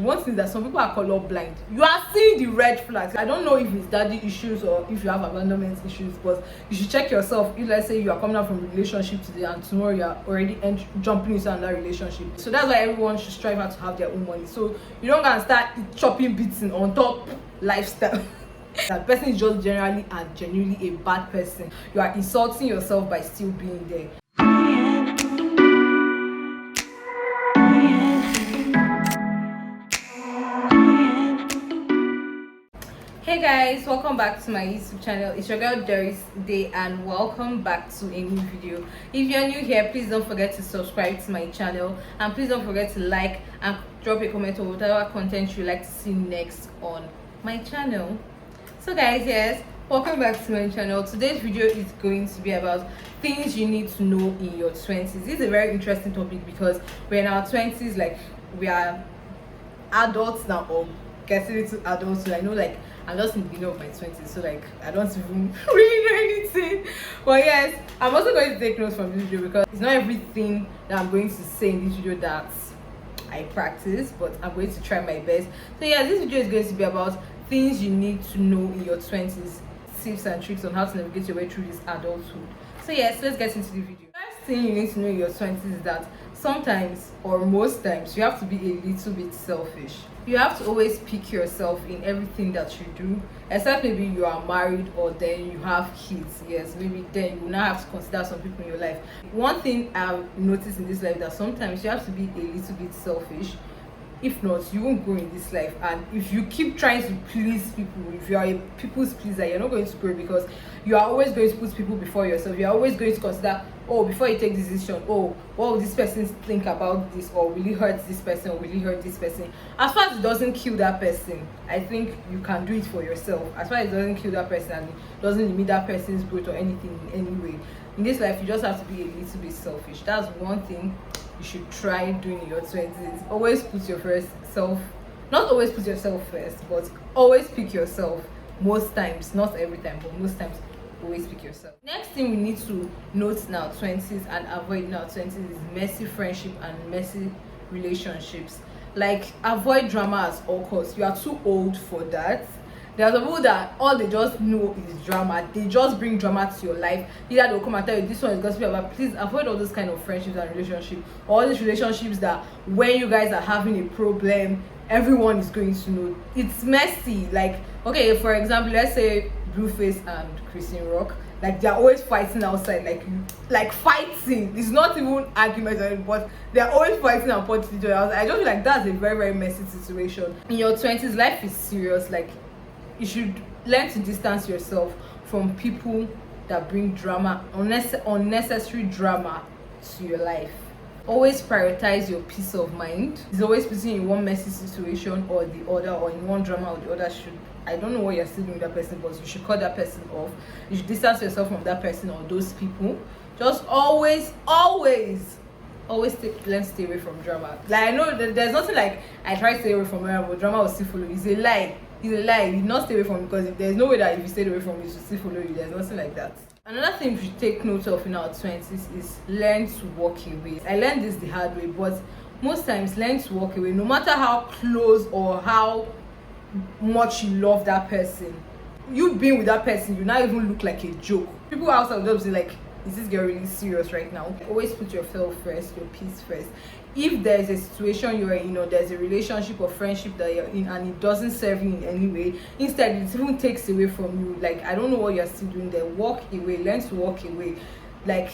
One thing is that some people are color blind. You are seeing the red flags. I don't know if it's daddy issues or if you have abandonment issues, but you should check yourself. If let's say you are coming out from a relationship today and tomorrow you are already jumping into another relationship. So that's why everyone should strive out to have their own money. So you don't gonna start chopping beating on top lifestyle. That person is just generally and genuinely a bad person. You are insulting yourself by still being there. Hey guys, welcome back to my YouTube channel. It's your girl Doris Udeh and welcome back to a new video. If you're new here, please don't forget to subscribe to my channel and please don't forget to like and drop a comment on whatever content you like to see next on my channel. So guys, yes, welcome back to my channel. Today's video is going to be about things you need to know in your 20s. This is a very interesting topic because we're in our 20s, like we are adults now or getting into adulthood. I know, like, I'm just in the beginning of my 20s, so like I don't even really know anything. But yes, I'm also going to take notes from this video because it's not everything that I'm going to say in this video that I practice, but I'm going to try my best. So yeah, this video is going to be about things you need to know in your 20s, tips and tricks on how to navigate your way through this adulthood. So yes, let's get into the video. First thing you need to know in your 20s is that sometimes or most times you have to be a little bit selfish. You have to always pick yourself in everything that you do, except maybe you are married or then you have kids. Yes, maybe then you will now have to consider some people in your life. One thing I've noticed in this life that sometimes you have to be a little bit selfish. If not, you won't grow in this life. And if you keep trying to please people, if you are a people's pleaser, you're not going to grow because you are always going to put people before yourself. You're always going to consider, oh, before you take this decision, oh, what will this person think about this, or will it hurt this person, or will it hurt this person? As far as it doesn't kill that person, I think you can do it for yourself. As far as it doesn't kill that person and it doesn't limit that person's growth or anything in any way, in this life you just have to be a little bit selfish. That's one thing you should try doing in your 20s. Always put your first self, not always put yourself first, but always pick yourself. Most times, not every time, but most times always pick yourself. Next thing we need to note in our 20s and avoid in our 20s is messy friendship and messy relationships. Like, avoid drama at all costs. You are too old for that. There are people that all they just know is drama. They just bring drama to your life. Either they'll come and tell you this one is gossipy about. Please avoid all those kind of friendships and relationships. All these relationships that when you guys are having a problem, everyone is going to know. It's messy. Like, okay, for example, let's say Blueface and Christian Rock. Like, they're always fighting outside, like fighting. It's not even arguments, but they're always fighting and punching each other. I just feel like that's a very, very messy situation. In your 20s, life is serious. Like, you should learn to distance yourself from people that bring drama, unnecessary drama to your life. Always prioritize your peace of mind. It's always putting in one messy situation or the other, or in one drama or the other. I don't know what you're still doing with that person, but you should cut that person off. You should distance yourself from that person or those people. Just always learn to stay away from drama. Like, I know that there's nothing like I try to stay away from drama, but drama will still follow you. It's a lie. It's a lie. You not stay away from it because there's no way that if you stay away from it, it will still follow you. There's nothing like that. Another thing we should take note of in our 20s is learn to walk away. I learned this the hard way, but most times learn to walk away. No matter how close or how much you love that person, you being with that person, you not even look like a joke. People outside will say like, is this girl really serious right now? Always put yourself first, your peace first. If there's a situation you're in, or there's a relationship or friendship that you're in and it doesn't serve you in any way, instead it even takes away from you, like, I don't know what you're still doing there, walk away. Learn to walk away. Like,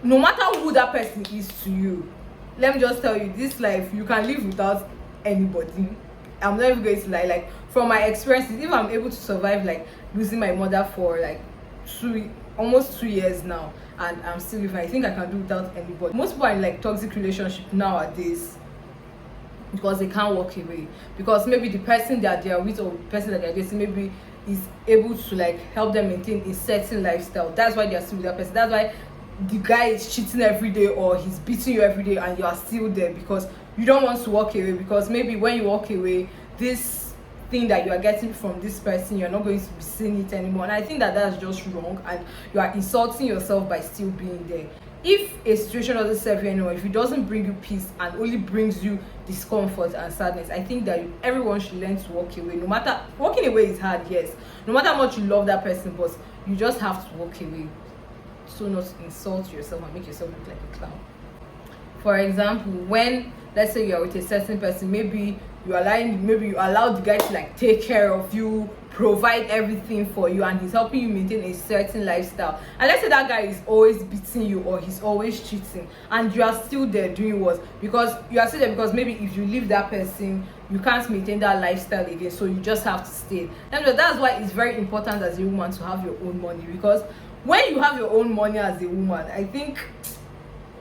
no matter who that person is to you, let me just tell you, this life you can live without anybody. I'm not even going to lie. Like, from my experiences, if I'm able to survive like losing my mother for like almost 2 years now, and I'm still living, I think I can do without anybody. Most people are in like toxic relationship nowadays because they can't walk away, because maybe the person that they are with or the person that they're dating maybe is able to like help them maintain a certain lifestyle. That's why they're still with that person. That's why the guy is cheating every day or he's beating you every day and you are still there, because you don't want to walk away. Because maybe when you walk away, this thing that you are getting from this person, you're not going to be seeing it anymore. And I think that that's just wrong, and you are insulting yourself by still being there. if a situation doesn't serve you anymore, if it doesn't bring you peace and only brings you discomfort and sadness, I think that everyone should learn to walk away. No matter, walking away is hard, yes, no matter how much you love that person, but you just have to walk away, so not to insult yourself and make yourself look like a clown. For example, when, let's say, you're with a certain person, maybe you allow the guy to like take care of you, provide everything for you, and he's helping you maintain a certain lifestyle, and let's say that guy is always beating you or he's always cheating, and you are still there doing what? Because you are still there because maybe if you leave that person, you can't maintain that lifestyle again, so you just have to stay. And that's why it's very important as a woman to have your own money, because when you have your own money as a woman, I think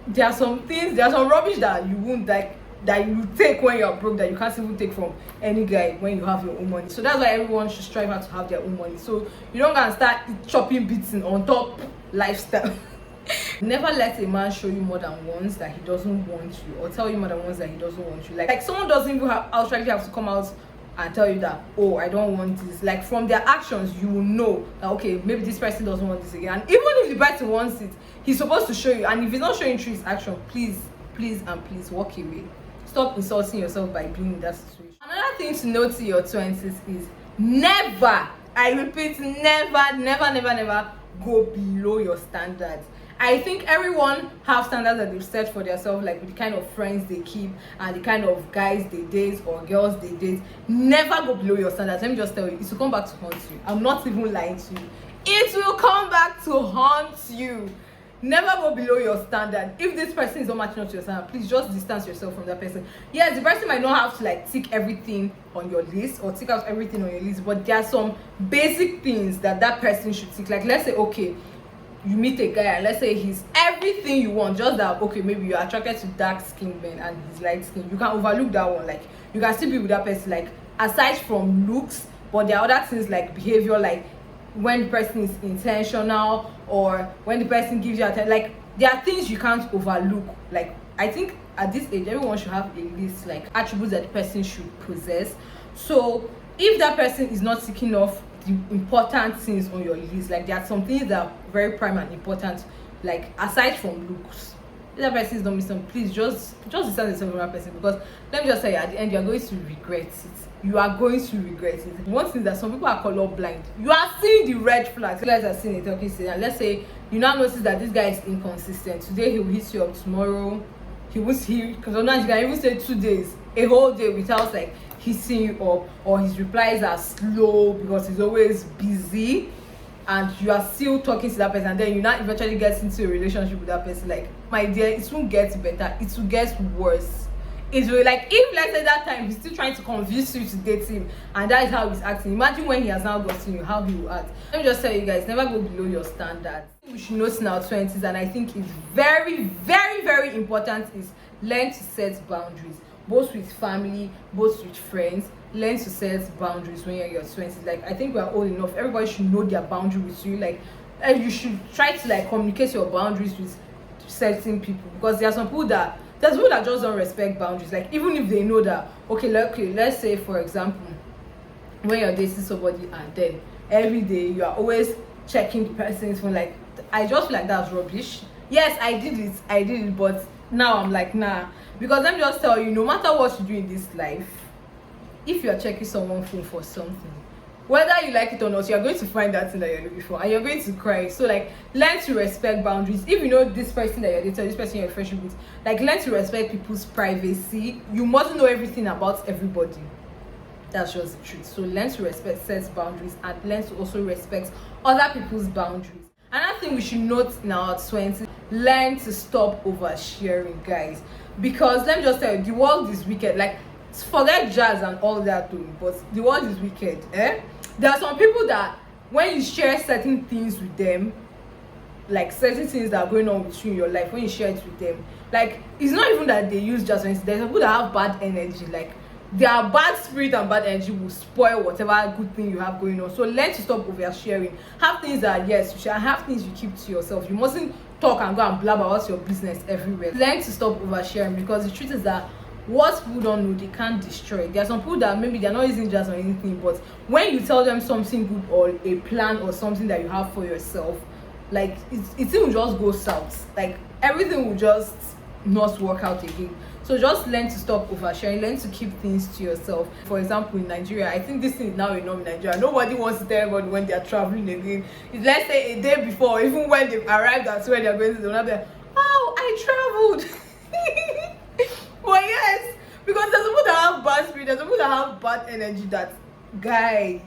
there are some rubbish that you won't like, that you take when you're broke, that you can't even take from any guy when you have your own money. So that's why everyone should strive out to have their own money, so you don't gonna start chopping bits on top lifestyle. Never let a man show you more than once that he doesn't want you, or tell you more than once that he doesn't want you. Like someone doesn't even outrightly have to come out and tell you that, oh, I don't want this. Like from their actions, you will know that, okay, maybe this person doesn't want this again. And even if the person wants it, he's supposed to show you. And if he's not showing through his action, please walk away. Stop insulting yourself by being in that situation. Another thing to note in your 20s is never, I repeat, never go below your standards. I think everyone have standards that they've set for themselves, like with the kind of friends they keep and the kind of guys they date or girls they date. Never go below your standards. Let me just tell you, it will come back to haunt you. I'm not even lying to you. It will come back to haunt you. Never go below your standard. If this person is not matching up to your standard, please just distance yourself from that person. Yes, the person might not have to like tick everything on your list or tick out everything on your list, but there are some basic things that person should tick. Like, let's say, okay, you meet a guy and let's say he's everything you want, just that, okay, maybe you're attracted to dark skinned men and he's light skinned. You can overlook that one. Like, you can still be with that person, like, aside from looks, but there are other things like behavior, like when the person is intentional or when the person gives you attention. Like, there are things you can't overlook. Like, I think at this age everyone should have a list, like attributes that the person should possess. So if that person is not ticking off the important things on your list, like there are some things that are very prime and important, like aside from looks, if that person is not missing, please just distance yourself from that person, because let me just tell you, at the end you're going to regret it. You are going to regret it. One thing is that some people are color blind. You are seeing the red flags. You guys are seeing it, okay? And let's say you now notice that this guy is inconsistent. Today he will hit you up, tomorrow he will see you, because sometimes you can even say 2 days, a whole day without like hitting you up, or his replies are slow because he's always busy, and you are still talking to that person, and then you now eventually get into a relationship with that person. Like, my dear, it won't get better, it will get worse. It will, like, if let's say that time he's still trying to convince you to date him and that is how he's acting, imagine when he has now gotten you, how he will act. Let me just tell you guys, never go below your standards. We should note in our 20s, and I think it's very important, is learn to set boundaries, both with family, both with friends. Learn to set boundaries when you're in your 20s. Like, I think we're old enough, everybody should know their boundary with you. Like, and you should try to like communicate your boundaries with certain people, because there are some people that just don't respect boundaries. Like, even if they know that, okay, let's say for example, when you're dating somebody and then every day you are always checking the person's phone, like, I just feel like that's rubbish. Yes, I did it, but now I'm like, nah. Because let me just tell you, no matter what you do in this life, if you're checking someone's phone for something, whether you like it or not, you're going to find that thing that you're looking for and you're going to cry. So like, learn to respect boundaries. If you know this person that you're dating, this person you're in friendship with, like, learn to respect people's privacy. You mustn't know everything about everybody. That's just the truth. So learn to respect, set boundaries, and learn to also respect other people's boundaries. Another thing we should note in our 20s, learn to stop oversharing, guys. Because let me just tell you, the world is wicked. Like, forget jazz and all that too, but the world is wicked. There are some people that when you share certain things with them, like certain things that are going on with you in your life, when you share it with them, like, it's not even that they use jazz. There's people that have bad energy, like their bad spirit and bad energy will spoil whatever good thing you have going on. So learn to stop oversharing. Have things that, yes, you shall have things you keep to yourself. You mustn't talk and go and blab about your business everywhere. Learn to stop oversharing, because the truth is that what people don't know, they can't destroy. There are some people that maybe they're not using jazz or anything, but when you tell them something good or a plan or something that you have for yourself, like it will just go south. Like everything will just not work out again. So just learn to stop oversharing, learn to keep things to yourself. For example, in Nigeria, I think this thing is now a norm in Nigeria. Nobody wants to tell everybody when they are traveling again. It's, let's say, a day before, even when they've arrived at where they're going to, they'll not be like, oh, I traveled. But yes, because there's people that have bad spirit, there's people that have bad energy, that guy,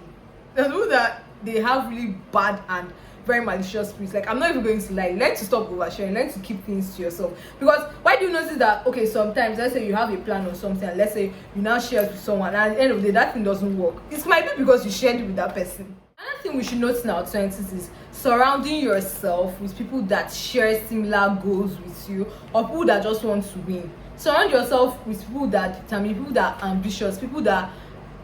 there's people that they have really bad and very malicious spirits. Like, I'm not even going to lie, learn to stop oversharing, learn to keep things to yourself. Because why do you notice that, okay, sometimes let's say you have a plan or something, and let's say you now share it with someone, and at the end of the day that thing doesn't work. It might be because you shared it with that person. Another thing we should notice in our 20s is surrounding yourself with people that share similar goals with you, or people that just want to win. Surround yourself with people that determine, people that are ambitious, people that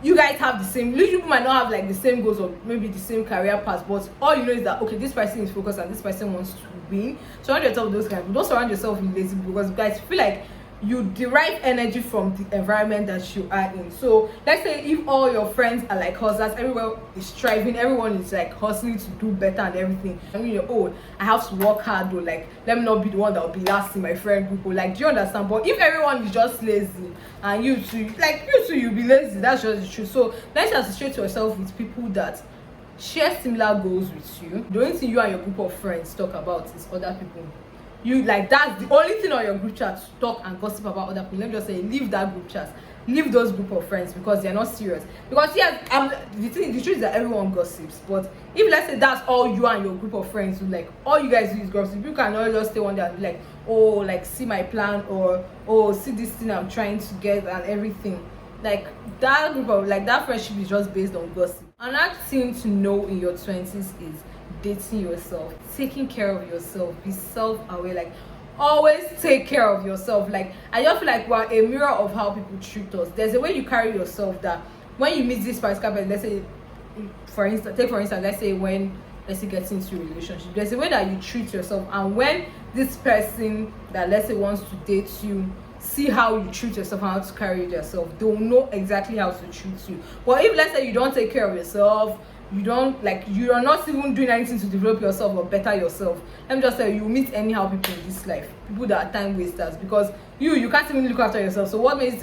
you guys have the same. Usually people might not have like the same goals or maybe the same career path, but all you know is that, okay, this person is focused and this person wants to win. Surround yourself with those kind of people. Don't surround yourself with lazy people, because guys feel like you derive energy from the environment that you are in. So let's say if all your friends are like hustlers, everyone is striving, everyone is like hustling to do better and everything, I mean, oh, I have to work hard though, like let me not be the one that will be last in my friend people. Like, do you understand? But if everyone is just lazy and you too you'll be lazy, that's just the truth. So let's associate yourself with people that share similar goals with you. The only thing you and your group of friends talk about is other people. You, like, that's the only thing on your group chat, to talk and gossip about other people. Let me just say, leave that group chat, leave those group of friends, because they're not serious. Because yes, the truth is that everyone gossips, but if let's say that's all you and your group of friends do, like all you guys do is gossip, you cannot just stay one day and be like, oh, like see my plan, or oh, see this thing I'm trying to get and everything. Like that group of, like, that friendship is just based on gossip. Another thing to know in your 20s is dating yourself, taking care of yourself, be self-aware. Like, always take care of yourself. Like, I just feel like we're a mirror of how people treat us. There's a way you carry yourself that when you meet this particular person, let's say for instance, let's say when let's say gets into a relationship, there's a way that you treat yourself, and when this person that let's say wants to date you see how you treat yourself and how to carry yourself, they'll know exactly how to treat you. But if let's say you don't take care of yourself, you don't, like, you are not even doing anything to develop yourself or better yourself, let me just say, you meet anyhow people in this life, people that are time wasters, because you can't even look after yourself. So what makes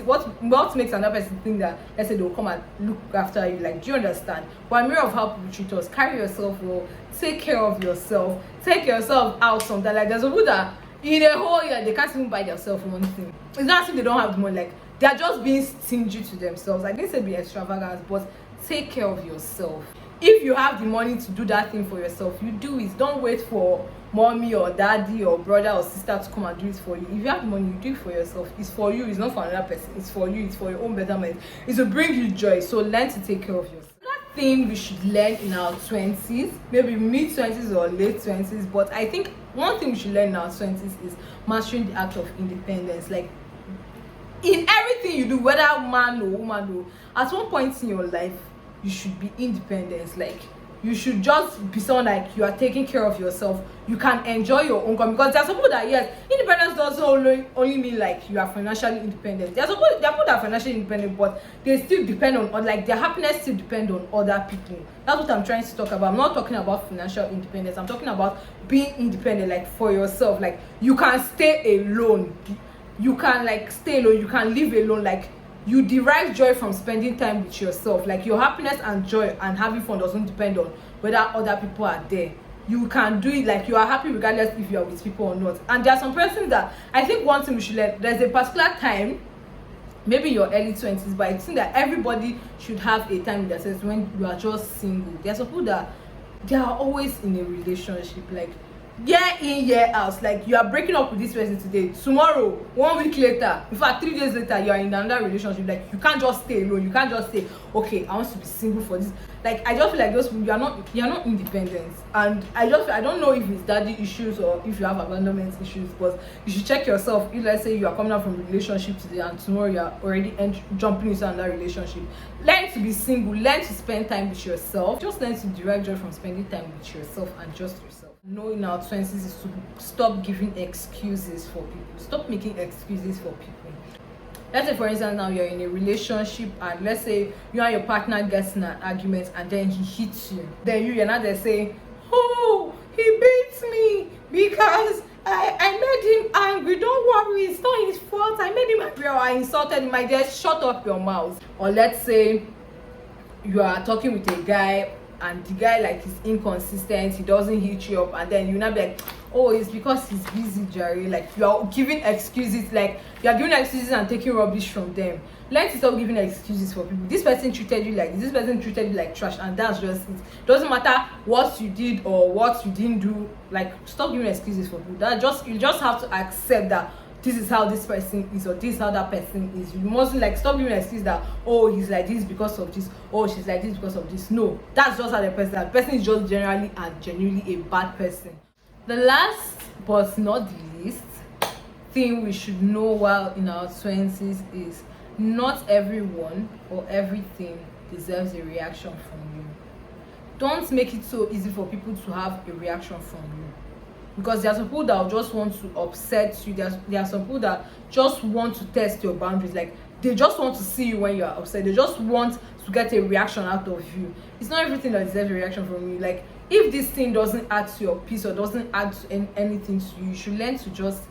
another person think that let's say they'll come and look after you? Like, do you understand? One mirror of how people treat us. Carry yourself well, take care of yourself, take yourself out sometime. Like, there's people that in a whole year they can't even buy themselves one thing. It's not as if they don't have the money, like they're just being stingy to themselves. I didn't say be extravagant, but take care of yourself. If you have the money to do that thing for yourself, you do it. Don't wait for mommy or daddy or brother or sister to come and do it for you. If you have the money, you do it for yourself. It's for you, it's not for another person. It's for you, it's for your own betterment. It's to bring you joy. So learn to take care of yourself. Another thing we should learn in our 20s, maybe mid-20s or late 20s, but I think one thing we should learn in our 20s is mastering the act of independence. Like, in everything you do, whether man or woman, at one point in your life, you should be independent. Like, you should just be someone like you are taking care of yourself. You can enjoy your own income, because there's some people that, yes, independence doesn't only mean like you are financially independent. There are people that are financially independent, but they still depend on, like, their happiness still depend on other people. That's what I'm trying to talk about. I'm not talking about financial independence. I'm talking about being independent, like for yourself. Like, you can stay alone. You can like stay alone. You can live alone. Like, you derive joy from spending time with yourself. Like, your happiness and joy and having fun doesn't depend on whether other people are there. You can do it, like, you are happy regardless if you are with people or not. And there are some persons that I think one thing we should learn, there's a particular time, maybe your early 20s, but I think that everybody should have a time in their sense when you are just single. There are some people that they are always in a relationship, like year in, year out. Like, you are breaking up with this person today, tomorrow, 1 week later, in fact 3 days later, you are in another relationship. Like, you can't just stay alone. You can't just say, okay, I want to be single for this. Like, I just feel like those people, you are not independent. And I don't know if it's daddy issues or if you have abandonment issues, but you should check yourself. If let's say you are coming out from a relationship today and tomorrow you are already jumping into another relationship, learn to be single, learn to spend time with yourself. Just learn to derive joy from spending time with yourself and just yourself. Knowing our 20s is to stop giving excuses for people. Stop making excuses for people. Let's say, for instance, now you're in a relationship and let's say you and your partner gets in an argument and then he hits you. Then you're not there saying, oh, he beats because I made him angry. Don't worry, it's not his fault. I made him angry or I insulted him. My dear, shut up your mouth. Or let's say you are talking with a guy and the guy like is inconsistent, he doesn't hit you up, and then you now be like, oh, it's because he's busy, Jerry. Like you are giving excuses, like you are giving excuses and taking rubbish from them. Learn to stop giving excuses for people. This person treated you like this person treated you like trash, and that's just it. Doesn't matter what you did or what you didn't do. Like stop giving excuses for people. That just you just have to accept that this is how this person is or this is how that person is. You mustn't like stop giving excuses that, oh, he's like this because of this, oh, she's like this because of this. No, that's just how the person is just generally and genuinely a bad person. The last but not the least thing we should know while in our 20s is not everyone or everything deserves a reaction from you. Don't make it so easy for people to have a reaction from you, because there are some people that will just want to upset you. There are some people that just want to test your boundaries. Like they just want to see you when you are upset. They just want to get a reaction out of you. It's not everything that deserves a reaction from you. Like if this thing doesn't add to your peace or doesn't add to anything to you, you should learn to just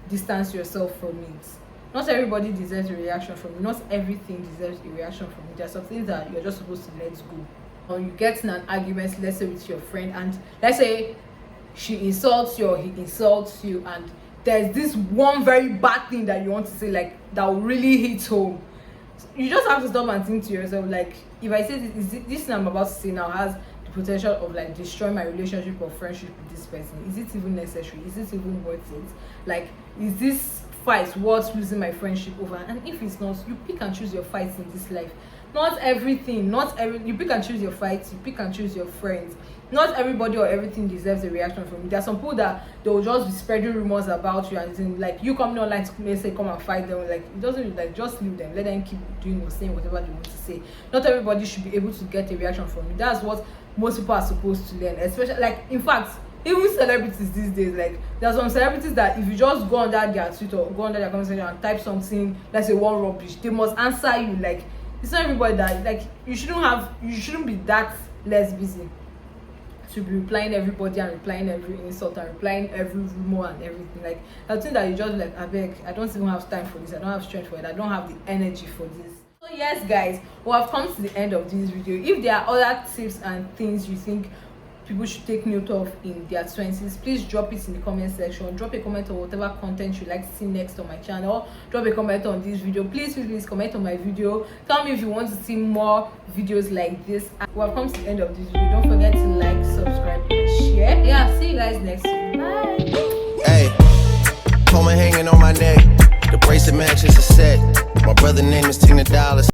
distance yourself from it. Not everybody deserves a reaction from you. Not everything deserves a reaction from you. There are some things that you're just supposed to let go. Or you get in an argument, let's say with your friend, and let's say she insults you or he insults you, and there's this one very bad thing that you want to say, like that will really hit home. You just have to stop and think to yourself, like, if I say this thing I'm about to say now has the potential of like destroying my relationship or friendship with this person, is it even necessary? Is it even worth it? Like, is this fight worth losing my friendship over? And if it's not, you pick and choose your fights in this life. Not everything, you pick and choose your fights, you pick and choose your friends. Not everybody or everything deserves a reaction from you. There are some people that they will just be spreading rumors about you, and then, like, you coming online to say come and fight them. Like, it doesn't, like, just leave them, let them keep doing or saying whatever they want to say. Not everybody should be able to get a reaction from you. That's what most people are supposed to learn, especially, like, in fact, even celebrities these days. Like, there are some celebrities that if you just go under their Twitter or go under their comment section and type something, let's say one rubbish, they must answer you. Like, it's not everybody that, like, you shouldn't be that less busy to be replying everybody and replying every insult and replying every rumor and everything. Like, I think that you just like, I beg, I don't even have time for this, I don't have strength for it, I don't have the energy for this. So yes guys, we have come to the end of this video. If there are other tips and things you think people should take note of in their 20s, please drop it in the comment section. Drop a comment on whatever content you like to see next on my channel. Drop a comment on this video. Please comment on my video. Tell me if you want to see more videos like this. We have come to the end of this video. Don't forget to like, subscribe, and share. Yeah, see you guys next week. Bye. Hey, comb hanging on my neck. The bracelet matches a set. My brother name is $10.